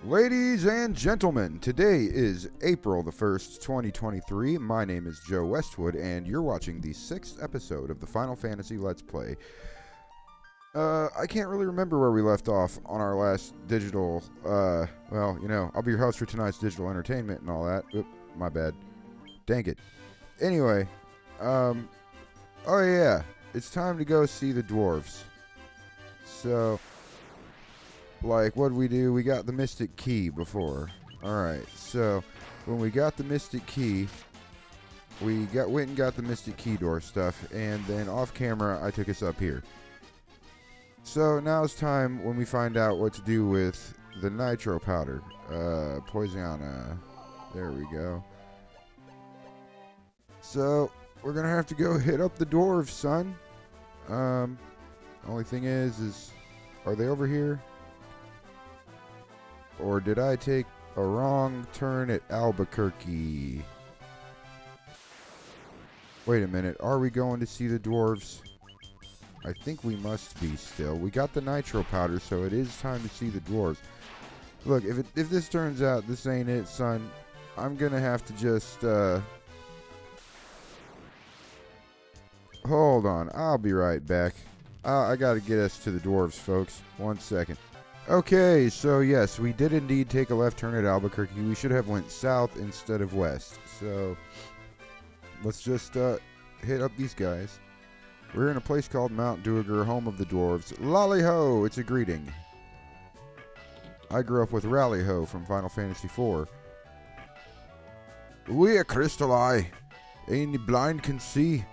Ladies and gentlemen, today is April the 1st, 2023. My name is Joe Westwood, and you're watching the 6th episode of the Final Fantasy Let's Play. I can't really remember where we left off on our last digital, I'll be your host for tonight's digital entertainment and all that. Oop, my bad. Dang it. Anyway, oh yeah, it's time to go see the dwarves. So, what'd we do? We got the Mystic Key before. Alright, so when we got the Mystic Key, went and got the Mystic Key door stuff, and then off camera, I took us up here. So now it's time when we find out what to do with the nitro powder. Poisiana. There we go. So, we're gonna have to go hit up the dwarves, son. Only thing is, are they over here? Or did I take a wrong turn at Albuquerque? Wait a minute, are we going to see the dwarves? I think we must be still. We got the nitro powder, so it is time to see the dwarves. Look, if this turns out this ain't it, son, I'm gonna have to just, hold on, I'll be right back. I gotta get us to the dwarves, folks. 1 second. Okay, so yes, we did indeed take a left turn at Albuquerque. We should have went south instead of west. So, let's just hit up these guys. We're in a place called Mount Duergar, home of the dwarves. Lally-ho, it's a greeting. I grew up with Rally-ho from Final Fantasy IV. We a crystal eye. Ain't the blind can see.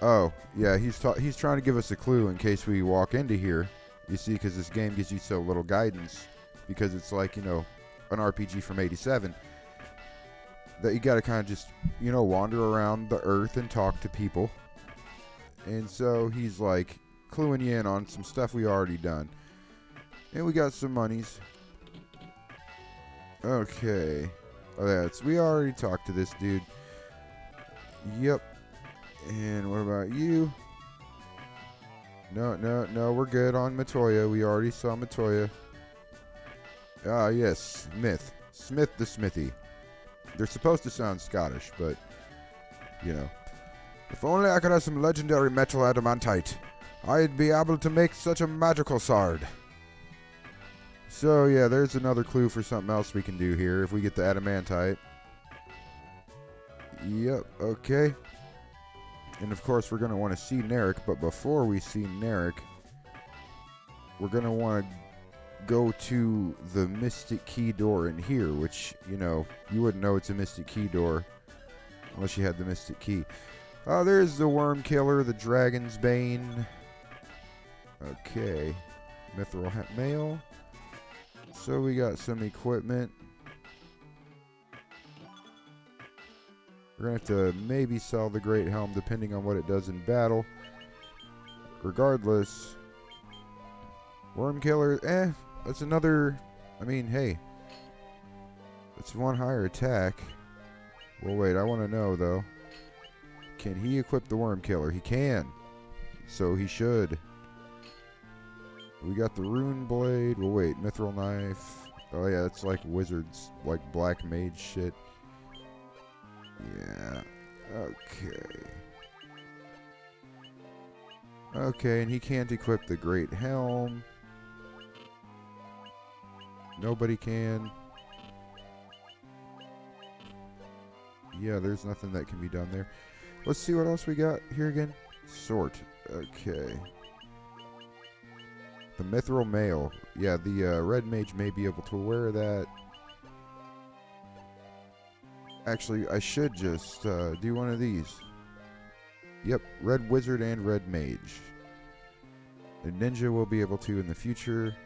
Oh, yeah, he's trying to give us a clue in case we walk into here. You see, because this game gives you so little guidance, because it's like, an RPG from 87, that you gotta kind of just, wander around the earth and talk to people. And so he's like cluing you in on some stuff we already done. And we got some monies. Okay. We already talked to this dude. Yep. And what about you? No, we're good on Matoya. We already saw Matoya. Ah, yes, Smith the Smithy. They're supposed to sound Scottish, but, If only I could have some legendary metal adamantite, I'd be able to make such a magical sword. So, yeah, there's another clue for something else we can do here if we get the adamantite. Yep, okay. And of course, we're going to want to see Narek, but before we see Narek, we're going to want to go to the Mystic Key door in here, which, you wouldn't know it's a Mystic Key door unless you had the Mystic Key. Oh, there's the Worm Killer, the Dragon's Bane. Okay. Mithril Mail. So we got some equipment. We're going to have to maybe sell the Great Helm depending on what it does in battle. Regardless, Worm Killer, that's another, hey, that's one higher attack. Well, wait, I want to know, though. Can he equip the Worm Killer? He can. So he should. We got the Rune Blade. Well, wait, Mithril Knife. Oh, yeah, that's like wizards, like black mage shit. Yeah. Okay. Okay, and he can't equip the Great Helm. Nobody can. Yeah, there's nothing that can be done there. Let's see what else we got here again. Sort. Okay. The Mithril Mail. Yeah, the Red Mage may be able to wear that. Actually, I should just do one of these. Yep, Red Wizard and Red Mage. The Ninja will be able to in the future.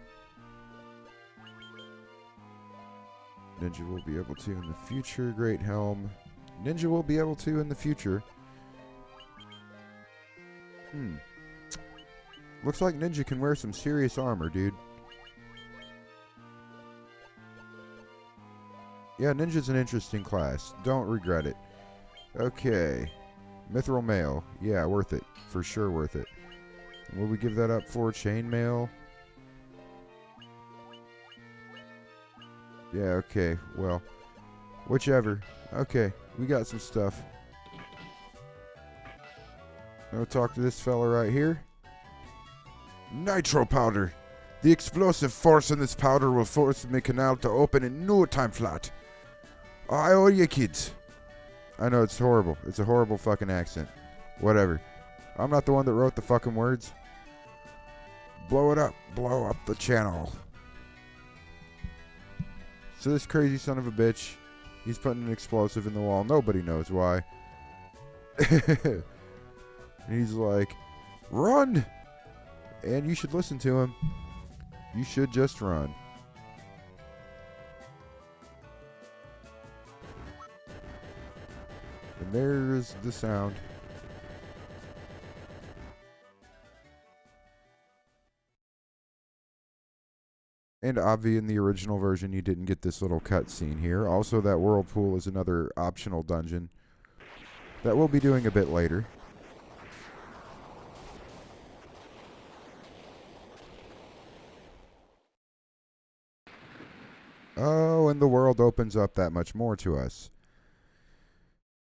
Ninja will be able to in the future. Great Helm. Ninja will be able to in the future. Looks like Ninja can wear some serious armor, dude. Yeah, Ninja's an interesting class. Don't regret it. Okay. Mithril Mail. Yeah, worth it. For sure worth it. Will we give that up for chainmail? Yeah, okay. Well, whichever. Okay, we got some stuff. I'll talk to this fella right here. Nitro powder. The explosive force in this powder will force the canal to open in no time flat. I owe you, kids. I know, it's horrible. It's a horrible fucking accent. Whatever. I'm not the one that wrote the fucking words. Blow it up. Blow up the channel. So this crazy son of a bitch, he's putting an explosive in the wall. Nobody knows why. And he's like, run! And you should listen to him. You should just run. And there's the sound. And obviously in the original version you didn't get this little cutscene here. Also, that whirlpool is another optional dungeon that we'll be doing a bit later. Oh, and the world opens up that much more to us.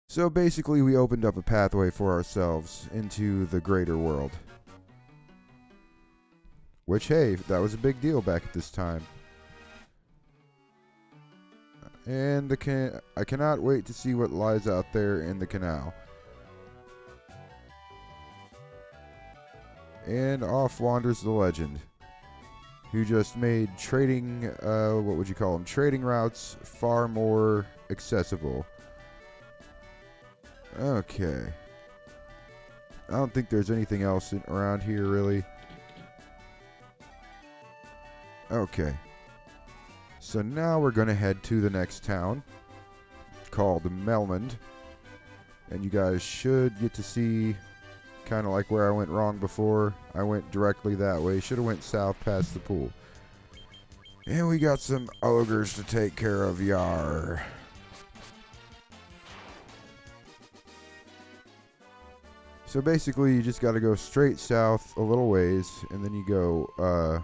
So basically we opened up a pathway for ourselves into the greater world. Which, hey, that was a big deal back at this time. And I cannot wait to see what lies out there in the canal. And off wanders the legend, who just made trading, what would you call them, trading routes far more accessible. Okay. I don't think there's anything else around here, really. Okay. So now we're going to head to the next town, called Melmond. And you guys should get to see kind of like where I went wrong before. I went directly that way. Should have went south past the pool. And we got some ogres to take care of, yar. So basically you just got to go straight south a little ways, and then you go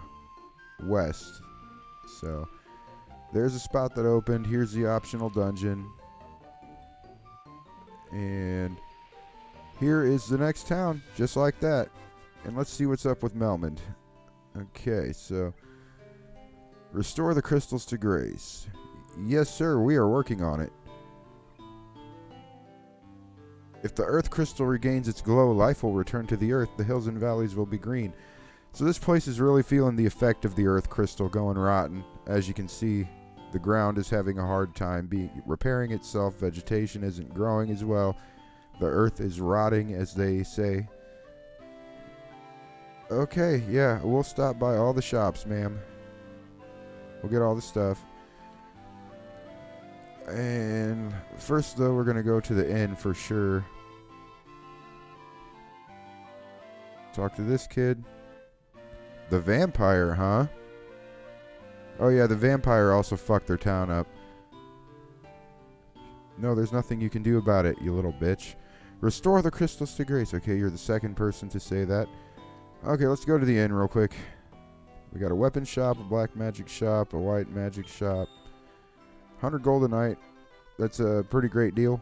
west. So there's a spot that opened. Here's the optional dungeon. And here is the next town, just like that. And let's see what's up with Melmond. Okay, so restore the crystals to grace. Yes, sir, we are working on it. If the earth crystal regains its glow, life will return to the earth. The hills and valleys will be green. So this place is really feeling the effect of the earth crystal going rotten. As you can see, the ground is having a hard time repairing itself. Vegetation isn't growing as well. The earth is rotting, as they say. Okay, yeah, we'll stop by all the shops, ma'am. We'll get all the stuff. And first, though, we're going to go to the inn for sure. Talk to this kid. The vampire, huh? Oh, yeah, the vampire also fucked their town up. No, there's nothing you can do about it, you little bitch. Restore the crystals to grace. Okay, you're the second person to say that. Okay, let's go to the inn real quick. We got a weapon shop, a black magic shop, a white magic shop. 100 gold a night. That's a pretty great deal.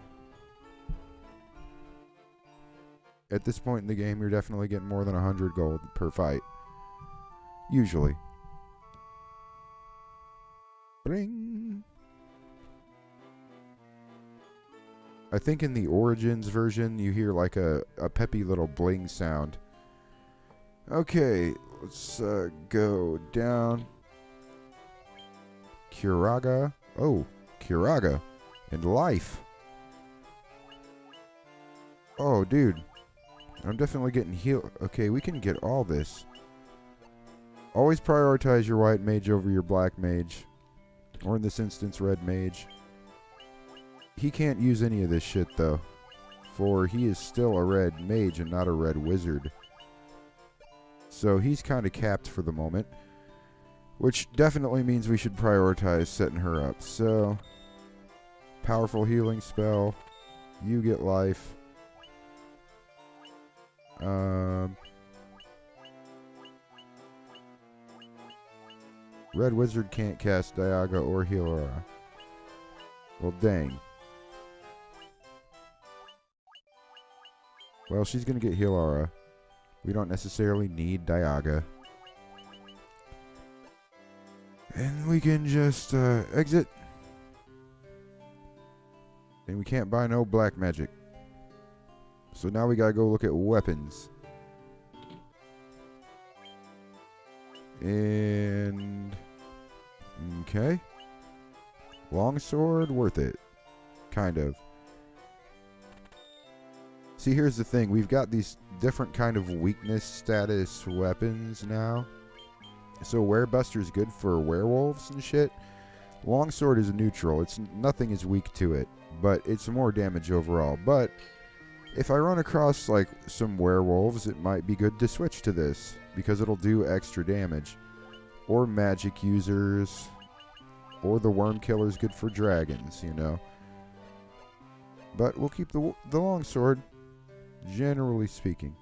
At this point in the game, you're definitely getting more than 100 gold per fight. Usually. Bring. I think in the Origins version, you hear like a peppy little bling sound. Okay, let's go down. Curaga. Oh, Curaga. And life. Oh, dude. I'm definitely getting healed. Okay, we can get all this. Always prioritize your white mage over your black mage. Or in this instance, red mage. He can't use any of this shit, though. For he is still a red mage and not a red wizard. So he's kind of capped for the moment. Which definitely means we should prioritize setting her up. So, powerful healing spell. You get life. Red Wizard can't cast Dialga or heal Aura. Well, dang. Well, she's going to get heal Aura. We don't necessarily need Dialga. And we can just exit. And we can't buy no black magic. So now we gotta go look at weapons. And... okay. Longsword, worth it. Kind of. See, here's the thing. We've got these different kind of weakness status weapons now. So Werebuster's good for werewolves and shit. Longsword is a neutral. Nothing is weak to it, but it's more damage overall. But if I run across like some werewolves, it might be good to switch to this because it'll do extra damage. Or magic users, or the worm killer's good for dragons, you know. But we'll keep the longsword, generally speaking.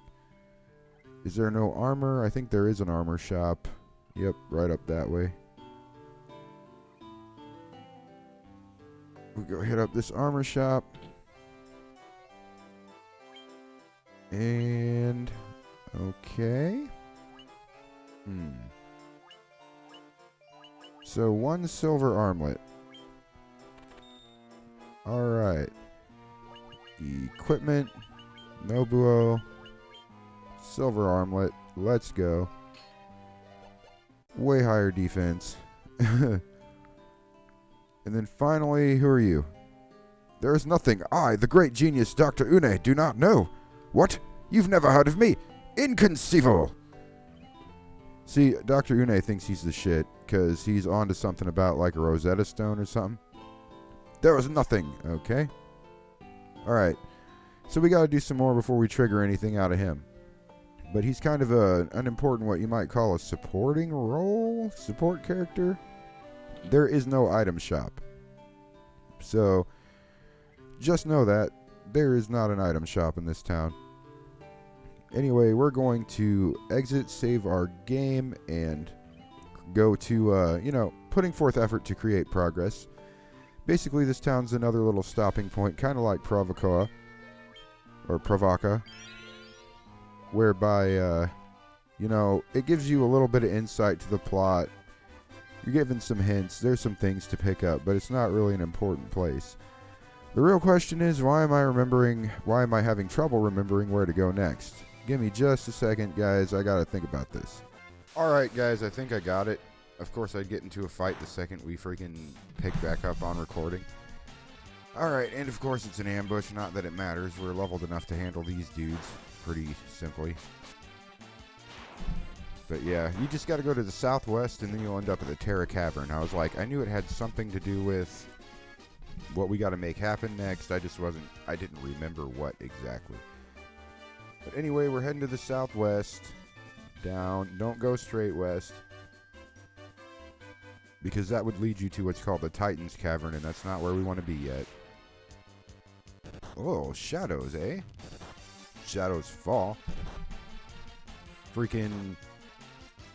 Is there no armor? I think there is an armor shop. Yep, right up that way. We'll go hit up this armor shop. And... okay. So, 1 silver armlet. Alright. Equipment. Nobuo. Silver armlet. Let's go. Way higher defense. And then finally, who are you? There is nothing I, the great genius Dr. Une, do not know. What? You've never heard of me? Inconceivable! See, Dr. Une thinks he's the shit, because he's onto something about like a Rosetta Stone or something. There is nothing, okay? Alright, so we gotta do some more before we trigger anything out of him. But he's kind of an unimportant, what you might call a supporting role? Support character? There is no item shop. So, just know that there is not an item shop in this town. Anyway, we're going to exit, save our game, and go to, you know, putting forth effort to create progress. Basically, this town's another little stopping point, kind of like Provoca, or Provoca, whereby, you know, it gives you a little bit of insight to the plot. You're given some hints. There's some things to pick up, but it's not really an important place. The real question is, why am I having trouble remembering where to go next? Give me just a second, guys. I gotta think about this. Alright, guys, I think I got it. Of course, I'd get into a fight the second we freaking pick back up on recording. Alright, and of course it's an ambush. Not that it matters. We're leveled enough to handle these dudes pretty simply. But yeah, you just gotta go to the southwest and then you'll end up at the Terra Cavern. I was like, I knew it had something to do with what we gotta make happen next. I didn't remember what exactly. But anyway, we're heading to the southwest. Down. Don't go straight west. Because that would lead you to what's called the Titan's Cavern, and that's not where we want to be yet. Oh, shadows, eh? Shadows fall. Freaking...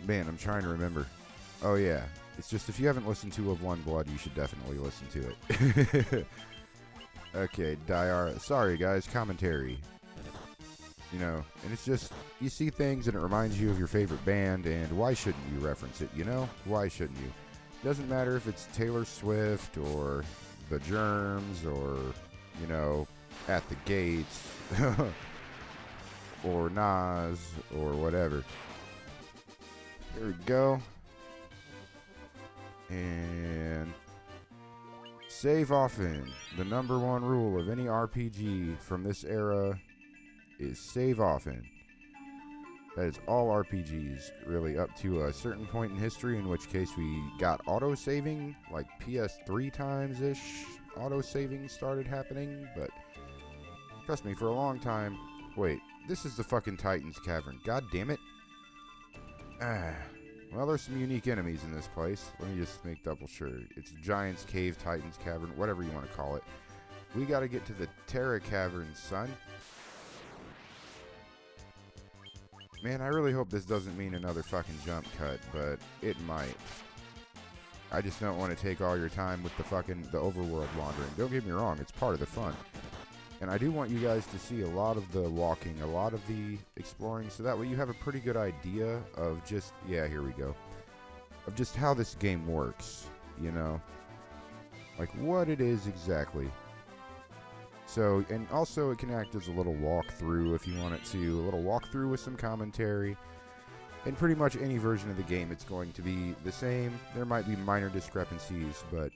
man, I'm trying to remember. Oh, yeah. It's just if you haven't listened to Of One Blood, you should definitely listen to it. Okay, Diara. Sorry, guys. Commentary. You know, and it's just, you see things and it reminds you of your favorite band, and why shouldn't you reference it, you know? Why shouldn't you? Doesn't matter if it's Taylor Swift or The Germs or, you know, At the Gates or Nas or whatever. There we go. And save often. The number one rule of any RPG from this era is save often. That is all RPGs, really, up to a certain point in history, in which case we got auto-saving, like PS3 times-ish, auto-saving started happening, but trust me, for a long time... wait, this is the fucking Titan's Cavern, god damn it. Well, there's some unique enemies in this place. Let me just make double sure. It's Giant's Cave, Titan's Cavern, whatever you want to call it. We gotta get to the Terra Cavern, son. Man, I really hope this doesn't mean another fucking jump cut, but it might. I just don't want to take all your time with the overworld wandering. Don't get me wrong, it's part of the fun. And I do want you guys to see a lot of the walking, a lot of the exploring, so that way you have a pretty good idea of just, yeah, here we go, of just how this game works, you know? Like what it is exactly. So, and also it can act as a little walkthrough if you want it to, a little walkthrough with some commentary. In pretty much any version of the game, it's going to be the same. There might be minor discrepancies, but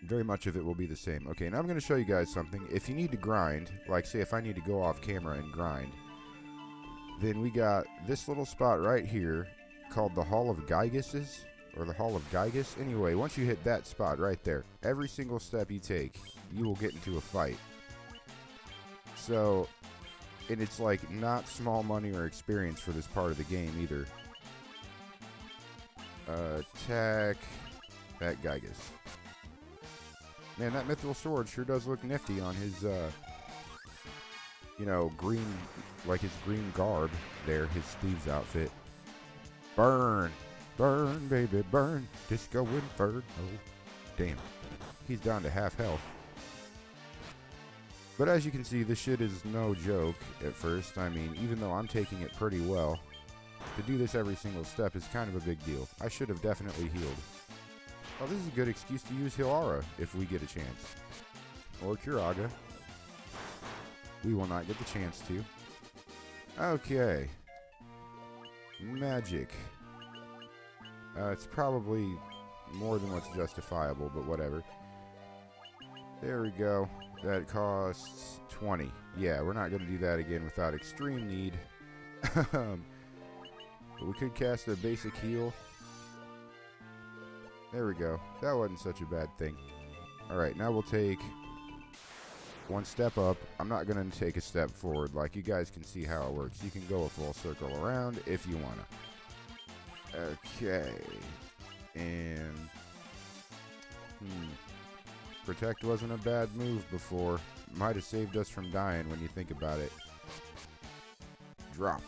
very much of it will be the same. Okay, now I'm going to show you guys something. If you need to grind, like say if I need to go off camera and grind, then we got this little spot right here called the Hall of Gyguses, or the Hall of Gygus. Anyway, once you hit that spot right there, every single step you take, you will get into a fight. So, and it's like not small money or experience for this part of the game either. Attack that Gygus. Man, that mithril sword sure does look nifty on his, you know, green, like his green garb there, his thieves outfit. Burn! Burn, baby, burn! Disco Inferno. Damn. He's down to half health. But as you can see, this shit is no joke at first. I mean, even though I'm taking it pretty well, to do this every single step is kind of a big deal. I should have definitely healed. Oh, this is a good excuse to use Hilara if we get a chance. Or Kuraga. We will not get the chance to. Okay. Magic. It's probably more than what's justifiable, but whatever. There we go. That costs 20. Yeah, we're not going to do that again without extreme need. But we could cast a basic heal. There we go. That wasn't such a bad thing. Alright, now we'll take one step up. I'm not going to take a step forward. Like, you guys can see how it works. You can go a full circle around if you want to. Okay. And... Protect wasn't a bad move before. Might have saved us from dying when you think about it. Drop.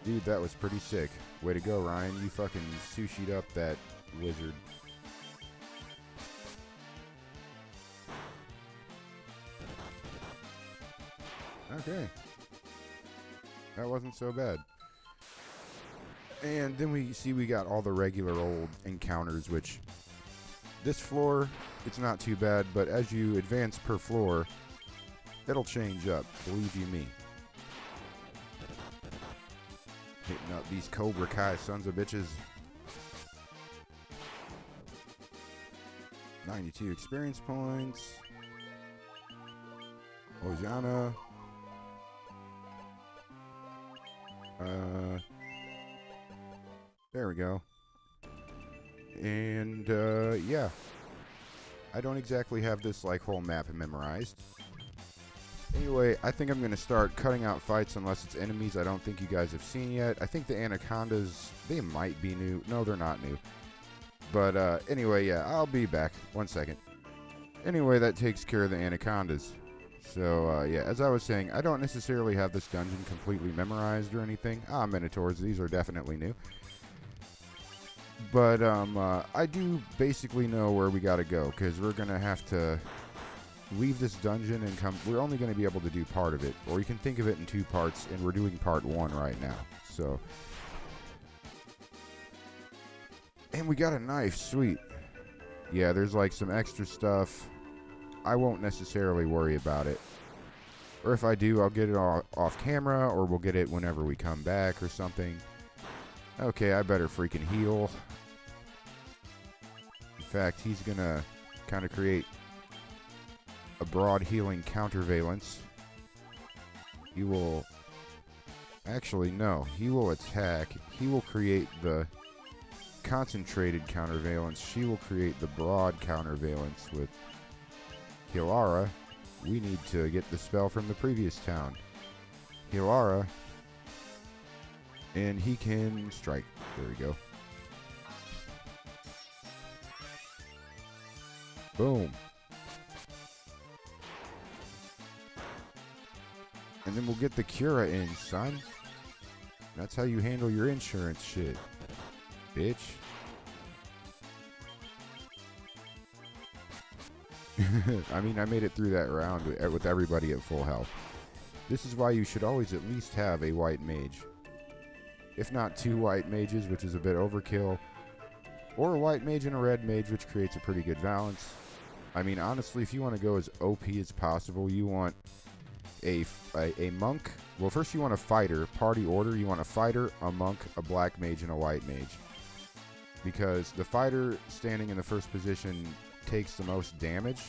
Dude, that was pretty sick. Way to go, Ryan. You fucking sushi'd up that wizard. Okay. That wasn't so bad. And then we see we got all the regular old encounters, which this floor, it's not too bad, but as you advance per floor, it'll change up, believe you me. Hitting up these Cobra Kai sons of bitches. 92 experience points. Ojana. There we go. And, yeah. I don't exactly have this, like, whole map memorized. Anyway, I think I'm going to start cutting out fights unless it's enemies I don't think you guys have seen yet. I think the anacondas, they might be new. No, they're not new. But, anyway, yeah, I'll be back. 1 second. Anyway, that takes care of the anacondas. So, yeah, as I was saying, I don't necessarily have this dungeon completely memorized or anything. Minotaurs, these are definitely new. But, I do basically know where we gotta go, because we're gonna have to leave this dungeon and come... We're only gonna be able to do part of it, or you can think of it in 2 parts, and we're doing part 1 right now, so... And we got a knife, sweet. Yeah, there's, like, some extra stuff. I won't necessarily worry about it. Or if I do, I'll get it off camera, or we'll get it whenever we come back or something. Okay, I better freaking heal. In fact, he's gonna kind of create a broad healing countervalence. He will... Actually, no. He will attack. He will create the concentrated countervalence. She will create the broad countervalence with Hilara. We need to get the spell from the previous town. Hilara. And he can strike. There we go. Boom. And then we'll get the Cura in, son. That's how you handle your insurance shit, bitch. I mean, I made it through that round with everybody at full health. This is why you should always at least have a white mage. If not 2 white mages, which is a bit overkill. Or a white mage and a red mage, which creates a pretty good balance. I mean, honestly, if you want to go as OP as possible, you want a monk. Well, first you want a fighter. Party order, you want a fighter, a monk, a black mage, and a white mage. Because the fighter standing in the first position takes the most damage.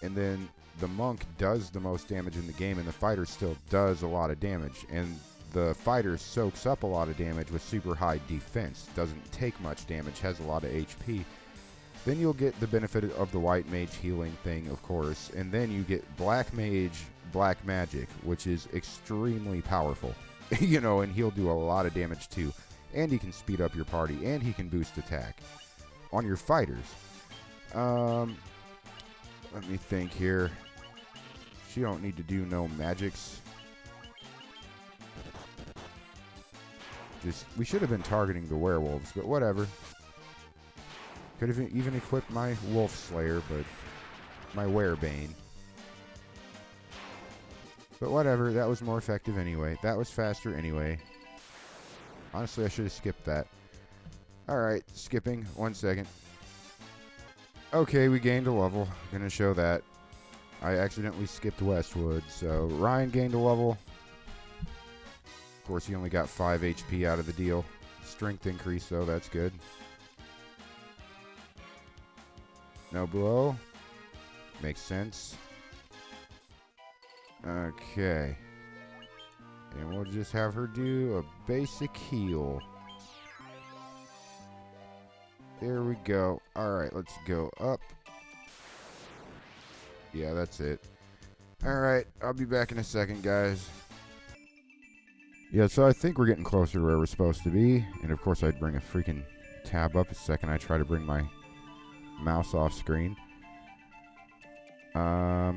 And then the monk does the most damage in the game, and the fighter still does a lot of damage. And the fighter soaks up a lot of damage with super high defense. Doesn't take much damage, has a lot of HP. Then you'll get the benefit of the white mage healing thing, of course. And then you get black mage, black magic, which is extremely powerful. You know, and he'll do a lot of damage too. And he can speed up your party, and he can boost attack on your fighters. Let me think here. She don't need to do no magics. We should have been targeting the werewolves, but whatever. Could have even equipped my wolf slayer, but my werebane. But whatever, that was more effective anyway. That was faster anyway. Honestly, I should have skipped that. Alright, skipping. 1 second. Okay, we gained a level. Gonna show that. I accidentally skipped Westwood, so Ryan gained a level. Of course, he only got 5 HP out of the deal. Strength increase, though, that's good. No blow. Makes sense. Okay. And we'll just have her do a basic heal. There we go. Alright, let's go up. Yeah, that's it. Alright, I'll be back in a second, guys. Yeah, so I think we're getting closer to where we're supposed to be. And of course, I'd bring a freaking tab up a second. I try to bring my mouse off screen. But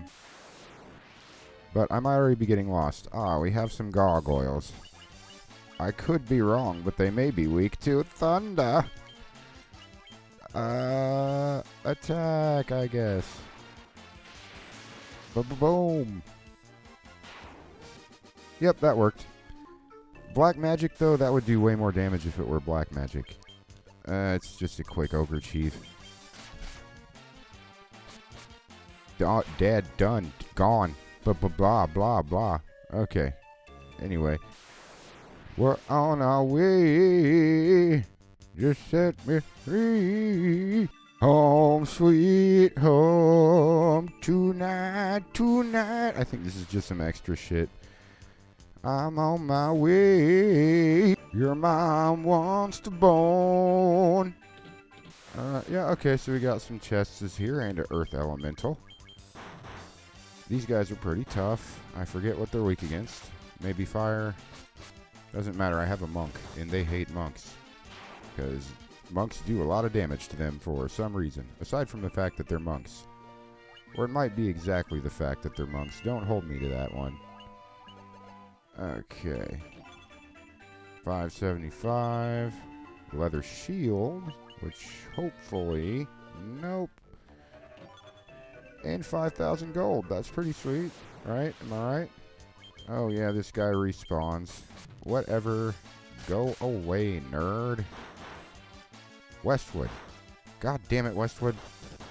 I might already be getting lost. Ah, we have some gargoyles. I could be wrong, but they may be weak to thunder. Attack, I guess. Boom. Yep, that worked. Black magic, though, that would do way more damage if it were black magic. It's just a quick ogre chief. Dead, done, gone. Blah, blah, blah. Okay. Anyway. We're on our way. Just set me free. Home, sweet home. Tonight. I think this is just some extra shit. I'm on my way. Your mom wants to bone. Yeah, okay, so we got some chests here and an earth elemental. These guys are pretty tough. I forget what they're weak against. Maybe fire. Doesn't matter, I have a monk, and they hate monks. Because monks do a lot of damage to them for some reason, aside from the fact that they're monks. Or it might be exactly the fact that they're monks. Don't hold me to that one. Okay. 575. Leather shield, which hopefully... Nope. And 5,000 gold. That's pretty sweet, right? Am I right? Oh yeah, this guy respawns. Whatever. Go away, nerd. Westwood. God damn it, Westwood.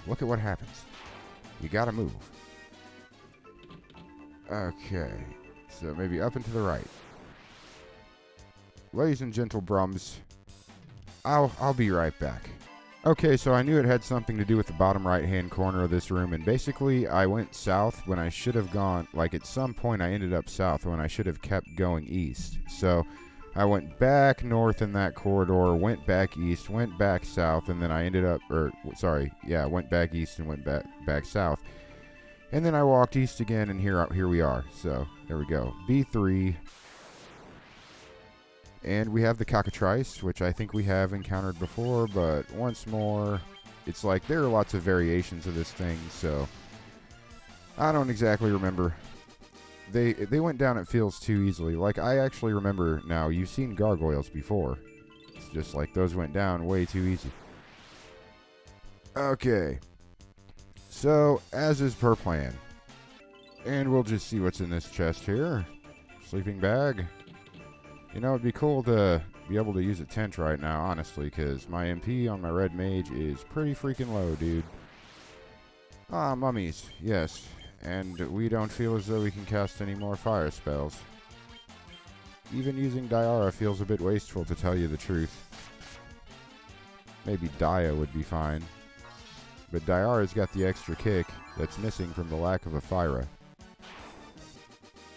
Look at what happens. You gotta move. Okay. So maybe up and to the right. Ladies and gentle brums, I'll be right back. Okay, so I knew it had something to do with the bottom right-hand corner of this room, and basically I went south when I should have gone, like at some point I ended up south when I should have kept going east. So I went back north in that corridor, went back east, went back south, and then I ended up, went back east and went back south. And then I walked east again, and here we are. So there we go. B3. And we have the cockatrice, which I think we have encountered before, but once more, it's like there are lots of variations of this thing, so I don't exactly remember they went down, it feels, too easily. Like, I actually remember now, you've seen gargoyles before. It's just like those went down way too easy. Okay. So, as is per plan. And we'll just see what's in this chest here. Sleeping bag. You know, it'd be cool to be able to use a tent right now, honestly, because my MP on my red mage is pretty freaking low, dude. Ah, mummies. Yes. And we don't feel as though we can cast any more fire spells. Even using Diara feels a bit wasteful, to tell you the truth. Maybe Dia would be fine. But Diara's got the extra kick that's missing from the lack of a Fyra.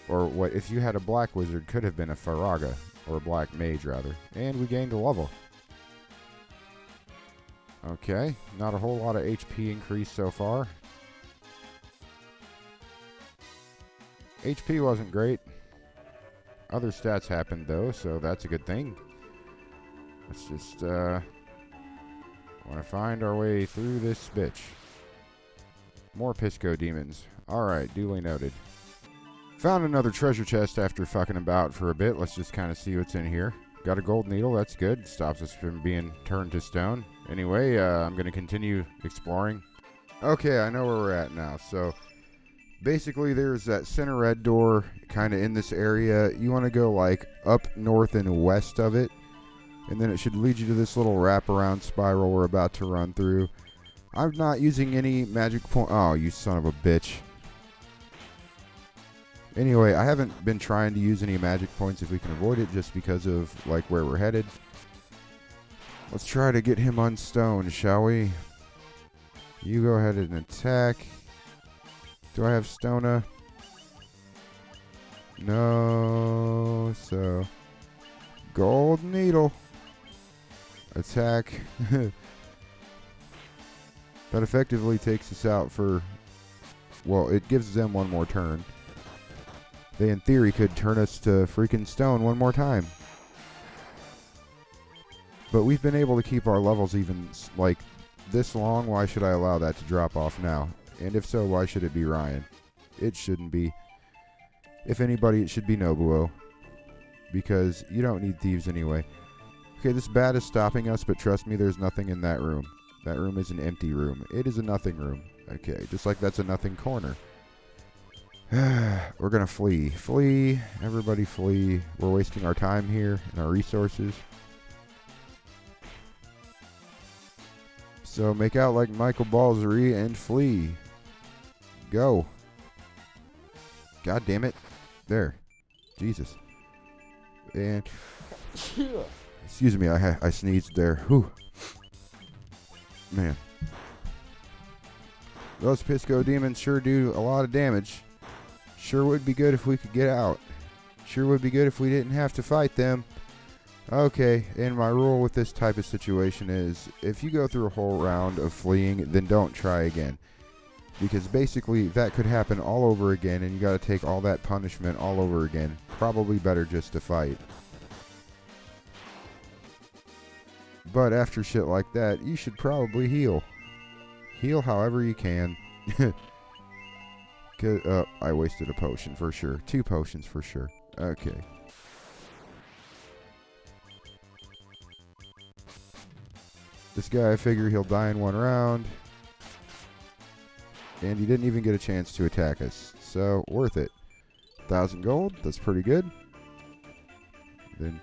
Or what if you had a black wizard could have been a Faraga, or a black mage rather. And we gained a level. Okay, not a whole lot of HP increase so far. HP wasn't great. Other stats happened though, so that's a good thing. Let's just want to find our way through this bitch. More Pisco demons. Alright, duly noted. Found another treasure chest after fucking about for a bit. Let's just kind of see what's in here. Got a gold needle, that's good. Stops us from being turned to stone. Anyway, I'm going to continue exploring. Okay, I know where we're at now. So, basically there's that center red door kind of in this area. You want to go like up north and west of it. And then it should lead you to this little wraparound spiral we're about to run through. I'm not using any magic point. Oh, you son of a bitch. Anyway, I haven't been trying to use any magic points if we can avoid it, just because of like where we're headed. Let's try to get him unstoned, shall we? You go ahead and attack. Do I have Stona? No. So, gold needle. Attack. That effectively takes us out for, well, it gives them one more turn. They, in theory, could turn us to freaking stone one more time. But we've been able to keep our levels even, like, this long. Why should I allow that to drop off now? And if so, why should it be Ryan? It shouldn't be. If anybody, it should be Nobuo. Because you don't need thieves anyway. Okay, this bat is stopping us, but trust me, there's nothing in that room. That room is an empty room. It is a nothing room. Okay, just like that's a nothing corner. We're gonna flee. Flee. Everybody flee. We're wasting our time here and our resources. So make out like Michael Balzery and flee. Go. God damn it. There. Jesus. And excuse me, I sneezed there. Whew. Man. Those Pisco demons sure do a lot of damage. Sure would be good if we could get out. Sure would be good if we didn't have to fight them. Okay, and my rule with this type of situation is, if you go through a whole round of fleeing, then don't try again. Because basically, that could happen all over again, and you gotta take all that punishment all over again. Probably better just to fight. But after shit like that, you should probably heal. Heal however you can. I wasted a potion for sure. 2 potions for sure. Okay. This guy, I figure he'll die in 1 round. And he didn't even get a chance to attack us. So, worth it. 1,000 gold. That's pretty good. Then,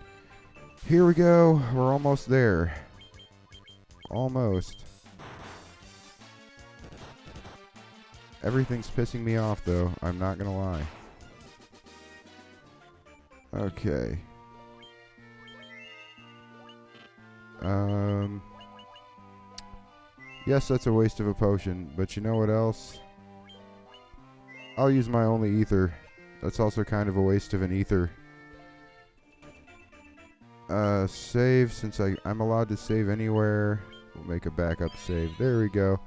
here we go. We're almost there. Almost. Everything's pissing me off, though. I'm not gonna lie. Okay. Yes, that's a waste of a potion, but you know what else? I'll use my only ether. That's also kind of a waste of an ether. Save, since I'm allowed to save anywhere. We'll make a backup save. There we go.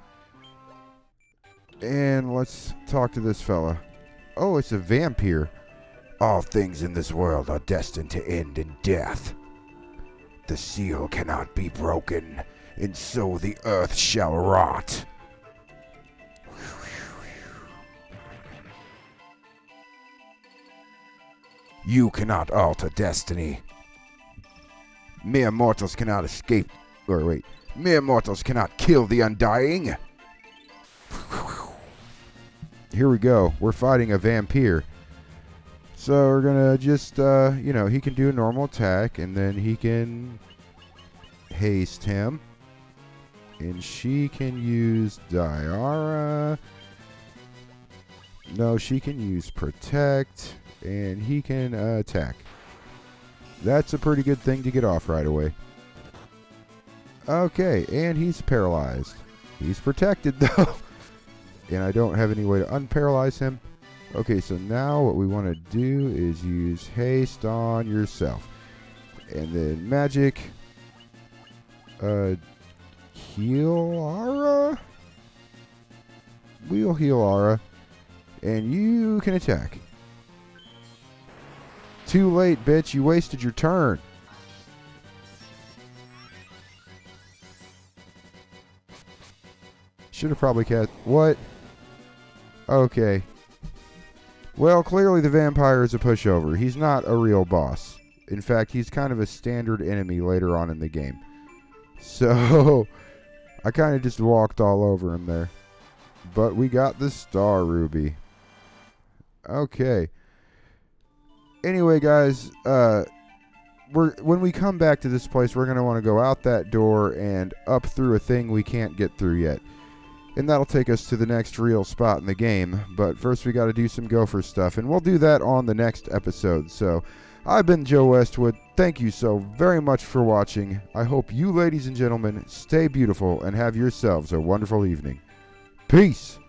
And let's talk to this fella. Oh, it's a vampire. All things in this world are destined to end in death. The seal cannot be broken, and so the earth shall rot. You cannot alter destiny. Mere mortals cannot escape. Or wait. Mere mortals cannot kill the undying. Here we go. We're fighting a vampire. So we're gonna just, he can do a normal attack, and then he can haste him. And she can use Diara. No, she can use Protect, and he can attack. That's a pretty good thing to get off right away. Okay, and he's paralyzed. He's protected, though. And I don't have any way to unparalyze him. Okay, so now what we want to do is use haste on yourself. And then magic. Heal Aura? We'll heal Aura. And you can attack. Too late, bitch. You wasted your turn. Should have probably cast... What? Okay. Well, clearly the vampire is a pushover. He's not a real boss. In fact, he's kind of a standard enemy later on in the game. So, I kind of just walked all over him there. But we got the Star Ruby. Okay. Anyway, guys, when we come back to this place, we're going to want to go out that door and up through a thing we can't get through yet. And that'll take us to the next real spot in the game. But first we got to do some gopher stuff. And we'll do that on the next episode. So I've been Joe Westwood. Thank you so very much for watching. I hope you ladies and gentlemen stay beautiful and have yourselves a wonderful evening. Peace.